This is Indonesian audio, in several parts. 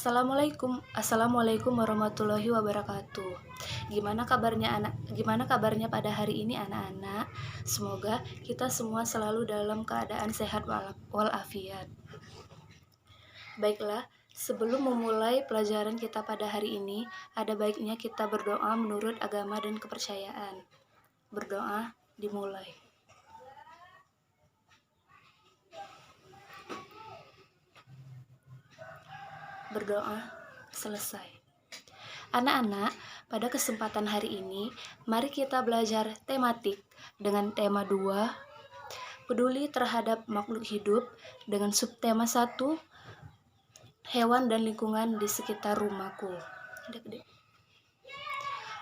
Assalamualaikum warahmatullahi wabarakatuh. Gimana kabarnya pada hari ini anak-anak? Semoga kita semua selalu dalam keadaan sehat walafiat. Baiklah, sebelum memulai pelajaran kita pada hari ini, ada baiknya kita berdoa menurut agama dan kepercayaan. Berdoa dimulai. Berdoa selesai. Anak-anak, pada kesempatan hari ini, mari kita belajar tematik dengan tema 2, peduli terhadap makhluk hidup, dengan subtema 1, hewan dan lingkungan di sekitar rumahku.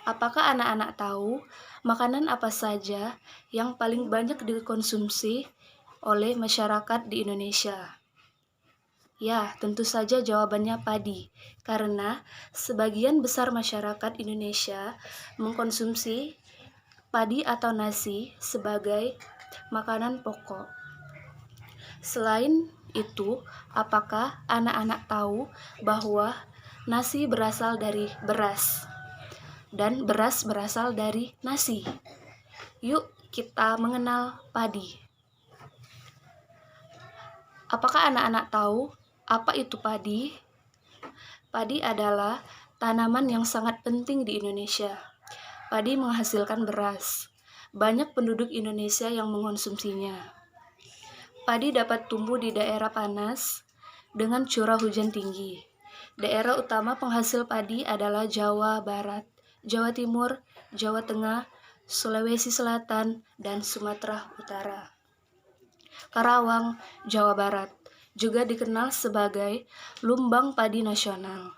Apakah anak-anak tahu makanan apa saja yang paling banyak dikonsumsi oleh masyarakat di Indonesia? Ya, tentu saja jawabannya padi, karena sebagian besar masyarakat Indonesia mengkonsumsi padi atau nasi sebagai makanan pokok. Selain itu, apakah anak-anak tahu bahwa nasi berasal dari beras dan beras berasal dari nasi? Yuk kita mengenal padi. Apakah anak-anak tahu apa itu padi? Padi adalah tanaman yang sangat penting di Indonesia. Padi menghasilkan beras. Banyak penduduk Indonesia yang mengonsumsinya. Padi dapat tumbuh di daerah panas dengan curah hujan tinggi. Daerah utama penghasil padi adalah Jawa Barat, Jawa Timur, Jawa Tengah, Sulawesi Selatan, dan Sumatera Utara. Karawang, Jawa Barat, juga dikenal sebagai lumbang padi nasional.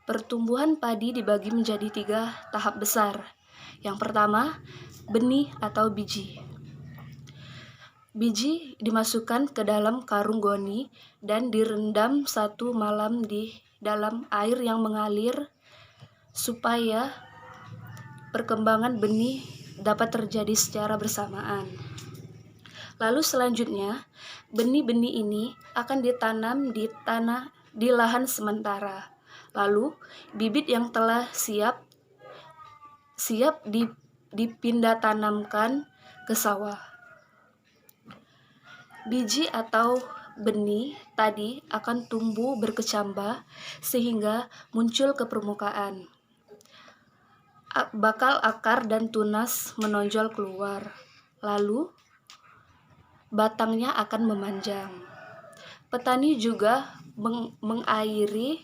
Pertumbuhan padi dibagi menjadi 3 tahap besar. Yang pertama, benih atau biji. Biji dimasukkan ke dalam karung goni dan direndam 1 malam di dalam air yang mengalir supaya perkembangan benih dapat terjadi secara bersamaan. Lalu selanjutnya, benih-benih ini akan ditanam di lahan sementara. Lalu, bibit yang telah siap dipindah tanamkan ke sawah. Biji atau benih tadi akan tumbuh berkecambah sehingga muncul ke permukaan. Bakal akar dan tunas menonjol keluar. Lalu, batangnya akan memanjang. Petani juga mengairi,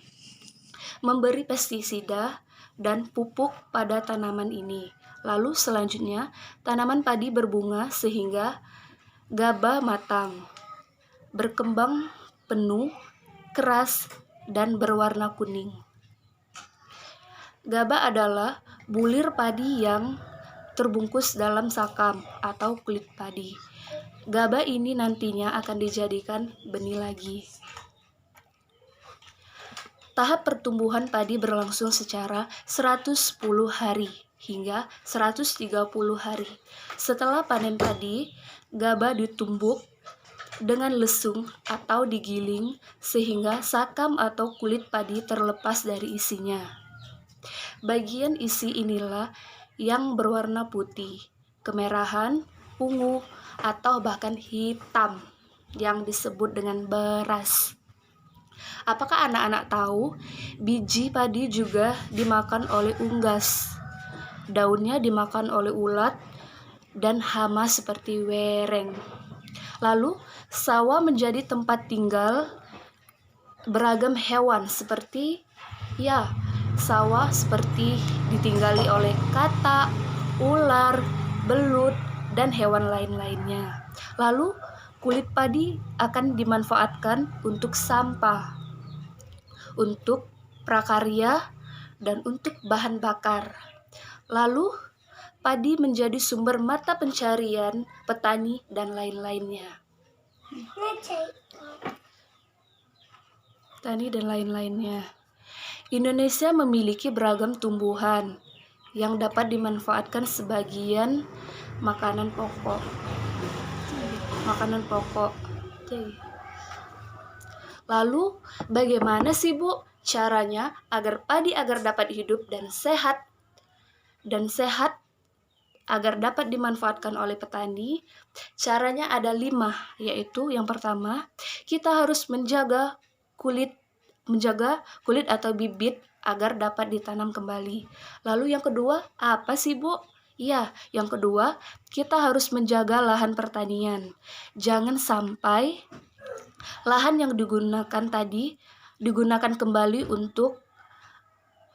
memberi pestisida dan pupuk pada tanaman ini. Lalu selanjutnya, tanaman padi berbunga sehingga gabah matang, berkembang penuh, keras, dan berwarna kuning. Gabah adalah bulir padi yang terbungkus dalam sakam atau kulit padi. Gabah ini nantinya akan dijadikan benih lagi. Tahap pertumbuhan padi berlangsung secara 110 hari hingga 130 hari. Setelah panen padi, gabah ditumbuk dengan lesung atau digiling sehingga sakam atau kulit padi terlepas dari isinya. Bagian isi inilah yang berwarna putih, kemerahan, ungu, atau bahkan hitam yang disebut dengan beras. Apakah anak-anak tahu biji padi juga dimakan oleh unggas? Daunnya dimakan oleh ulat dan hama seperti wereng. Lalu, sawah menjadi tempat tinggal beragam hewan seperti sawah seperti ditinggali oleh katak, ular, belut, dan hewan lain-lainnya. Lalu, kulit padi akan dimanfaatkan untuk sampah, untuk prakarya, dan untuk bahan bakar. Lalu, padi menjadi sumber mata pencarian petani dan lain-lainnya. Indonesia memiliki beragam tumbuhan yang dapat dimanfaatkan sebagian makanan pokok. Lalu, bagaimana sih Bu Caranya agar padi dapat hidup dan sehat agar dapat dimanfaatkan oleh petani, caranya ada 5, yaitu yang pertama, kita harus menjaga kulit atau bibit agar dapat ditanam kembali. Lalu yang kedua, apa sih Bu? Ya, yang kedua, kita harus menjaga lahan pertanian. Jangan sampai lahan yang digunakan tadi digunakan kembali untuk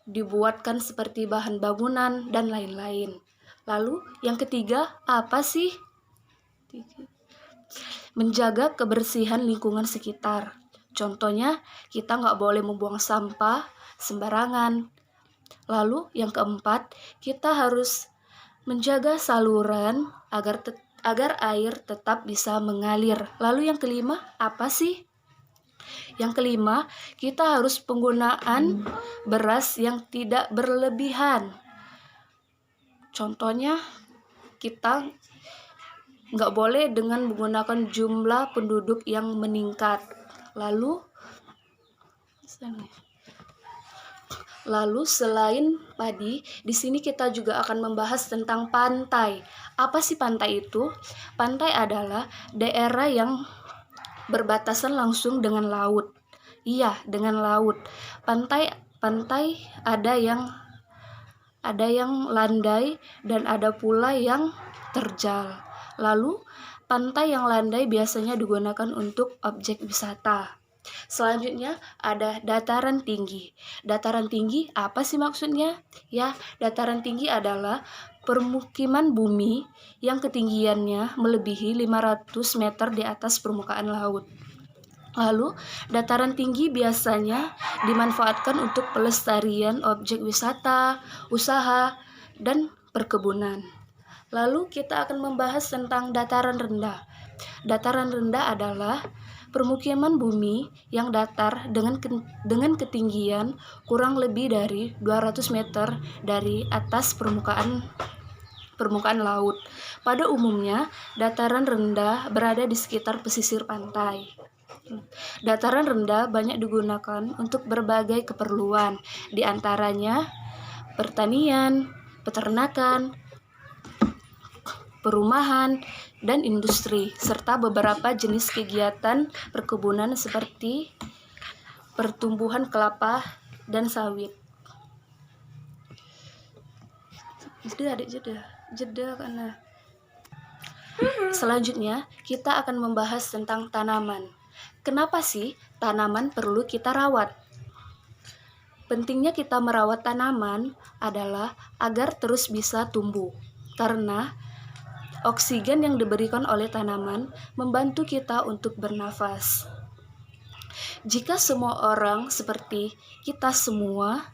dibuatkan seperti bahan bangunan dan lain-lain. Lalu yang ketiga, apa sih? Menjaga kebersihan lingkungan sekitar. Contohnya, kita nggak boleh membuang sampah sembarangan. Lalu yang keempat, kita harus menjaga saluran agar air tetap bisa mengalir. Lalu yang kelima, apa sih? Yang kelima, kita harus penggunaan beras yang tidak berlebihan. Contohnya, kita nggak boleh dengan menggunakan jumlah penduduk yang meningkat. Lalu selain padi, di sini kita juga akan membahas tentang pantai. Apa sih pantai itu? Pantai adalah daerah yang berbatasan langsung dengan laut. Iya, dengan laut. Pantai ada yang landai dan ada pula yang terjal. Lalu pantai yang landai biasanya digunakan untuk objek wisata. Selanjutnya ada dataran tinggi. Dataran tinggi apa sih maksudnya? Ya, dataran tinggi adalah permukiman bumi yang ketinggiannya melebihi 500 meter di atas permukaan laut. Lalu, dataran tinggi biasanya dimanfaatkan untuk pelestarian objek wisata, usaha, dan perkebunan. Lalu kita akan membahas tentang dataran rendah. Dataran rendah adalah permukiman bumi yang datar dengan ketinggian kurang lebih dari 200 meter dari atas permukaan laut. Pada umumnya, dataran rendah berada di sekitar pesisir pantai. Dataran rendah banyak digunakan untuk berbagai keperluan, di antaranya pertanian, peternakan, perumahan, dan industri, serta beberapa jenis kegiatan perkebunan seperti pertumbuhan kelapa dan sawit. Jeda karena selanjutnya kita akan membahas tentang tanaman. Kenapa sih tanaman perlu kita rawat? Pentingnya kita merawat tanaman adalah agar terus bisa tumbuh, karena oksigen yang diberikan oleh tanaman membantu kita untuk bernafas. Jika semua orang seperti kita semua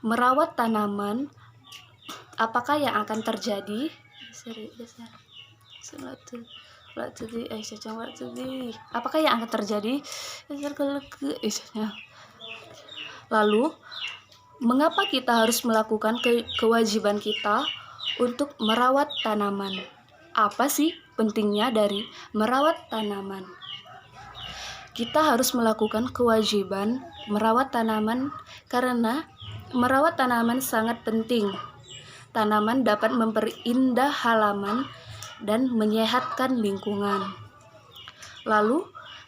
merawat tanaman, apakah yang akan terjadi? Apakah yang akan terjadi? Lalu, mengapa kita harus melakukan kewajiban kita untuk merawat tanaman? Apa sih pentingnya dari merawat tanaman? Kita harus melakukan kewajiban merawat tanaman karena merawat tanaman sangat penting. Tanaman dapat memperindah halaman dan menyehatkan lingkungan. Lalu,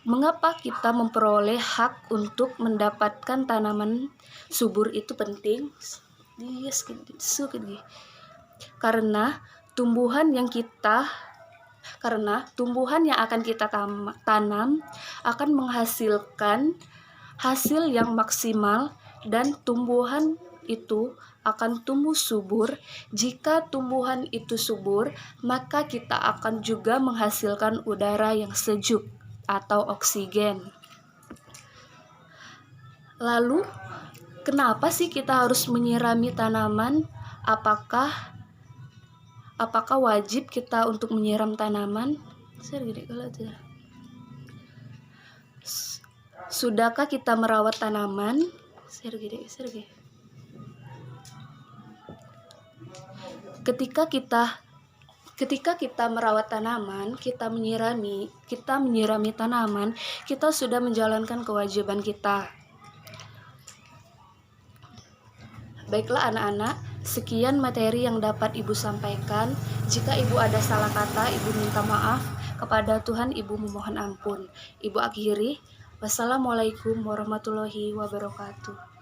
mengapa kita memperoleh hak untuk mendapatkan tanaman subur itu penting? Karena tumbuhan yang akan kita tanam akan menghasilkan hasil yang maksimal, dan tumbuhan itu akan tumbuh subur. Jika tumbuhan itu subur, maka kita akan juga menghasilkan udara yang sejuk atau oksigen. Lalu, kenapa sih kita harus menyirami tanaman? Apakah wajib kita untuk menyiram tanaman? Sudahkah kita merawat tanaman? Ketika kita merawat tanaman, kita menyirami tanaman, kita sudah menjalankan kewajiban kita. Baiklah anak-anak, sekian materi yang dapat Ibu sampaikan. Jika Ibu ada salah kata, Ibu minta maaf. Kepada Tuhan Ibu memohon ampun. Ibu akhiri, wassalamualaikum warahmatullahi wabarakatuh.